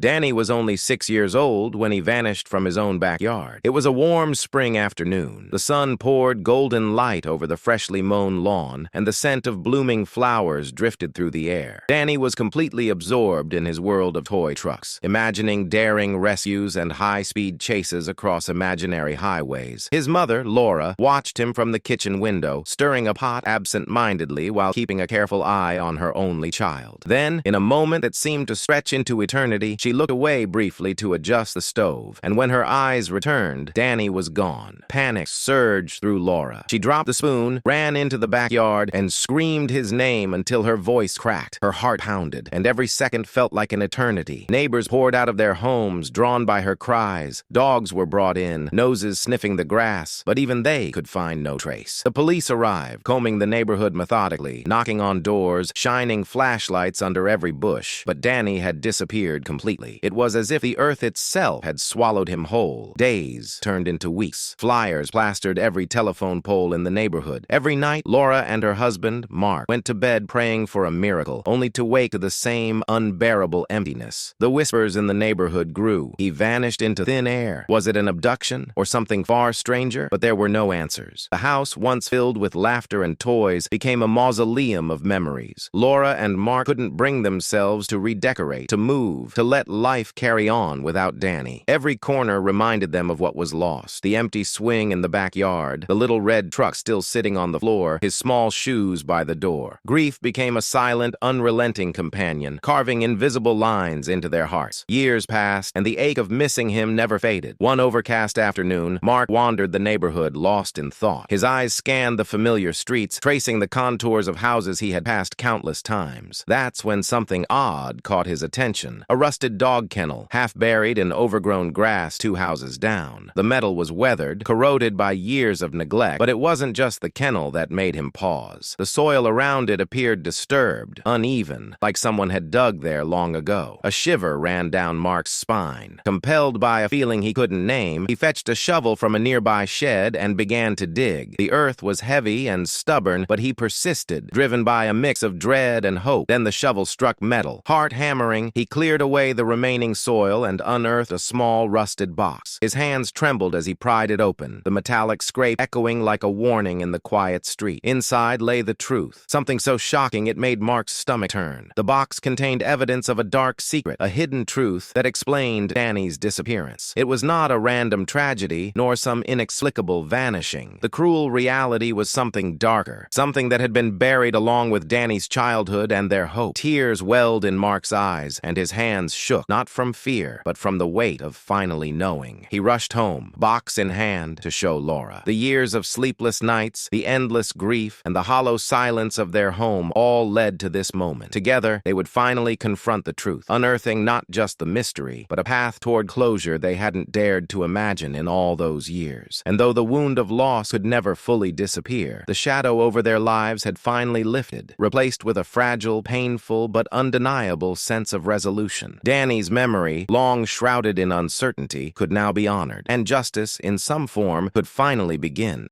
Danny was only 6 years old when he vanished from his own backyard. It was a warm spring afternoon. The sun poured golden light over the freshly mown lawn, and the scent of blooming flowers drifted through the air. Danny was completely absorbed in his world of toy trucks, imagining daring rescues and high-speed chases across imaginary highways. His mother, Laura, watched him from the kitchen window, stirring a pot absent-mindedly while keeping a careful eye on her only child. Then, in a moment that seemed to stretch into eternity, she looked away briefly to adjust the stove, and when her eyes returned, Danny was gone. Panic surged through Laura. She dropped the spoon, ran into the backyard, and screamed his name until her voice cracked. Her heart pounded, and every second felt like an eternity. Neighbors poured out of their homes, drawn by her cries. Dogs were brought in, noses sniffing the grass, but even they could find no trace. The police arrived, combing the neighborhood methodically, knocking on doors, shining flashlights under every bush, but Danny had disappeared completely. It was as if the earth itself had swallowed him whole. Days turned into weeks. Flyers plastered every telephone pole in the neighborhood. Every night, Laura and her husband, Mark, went to bed praying for a miracle, only to wake to the same unbearable emptiness. The whispers in the neighborhood grew. He vanished into thin air. Was it an abduction or something far stranger? But there were no answers. The house, once filled with laughter and toys, became a mausoleum of memories. Laura and Mark couldn't bring themselves to redecorate, to move, to let life carry on without Danny. Every corner reminded them of what was lost. The empty swing in the backyard, the little red truck still sitting on the floor, his small shoes by the door. Grief became a silent, unrelenting companion, carving invisible lines into their hearts. Years passed, and the ache of missing him never faded. One overcast afternoon, Mark wandered the neighborhood, lost in thought. His eyes scanned the familiar streets, tracing the contours of houses he had passed countless times. That's when something odd caught his attention. A rusted dog kennel, half buried in overgrown grass 2 houses down. The metal was weathered, corroded by years of neglect, but it wasn't just the kennel that made him pause. The soil around it appeared disturbed, uneven, like someone had dug there long ago. A shiver ran down Mark's spine. Compelled by a feeling he couldn't name, he fetched a shovel from a nearby shed and began to dig. The earth was heavy and stubborn, but he persisted, driven by a mix of dread and hope. Then the shovel struck metal. Heart hammering, he cleared away the remaining soil and unearthed a small, rusted box. His hands trembled as he pried it open, the metallic scrape echoing like a warning in the quiet street. Inside lay the truth, something so shocking it made Mark's stomach turn. The box contained evidence of a dark secret, a hidden truth that explained Danny's disappearance. It was not a random tragedy, nor some inexplicable vanishing. The cruel reality was something darker, something that had been buried along with Danny's childhood and their hope. Tears welled in Mark's eyes, and his hands shook, not from fear, but from the weight of finally knowing. He rushed home, box in hand, to show Laura. The years of sleepless nights, the endless grief, and the hollow silence of their home all led to this moment. Together, they would finally confront the truth, unearthing not just the mystery, but a path toward closure they hadn't dared to imagine in all those years. And though the wound of loss could never fully disappear, the shadow over their lives had finally lifted, replaced with a fragile, painful, but undeniable sense of resolution. Danny's memory, long shrouded in uncertainty, could now be honored, and justice, in some form, could finally begin.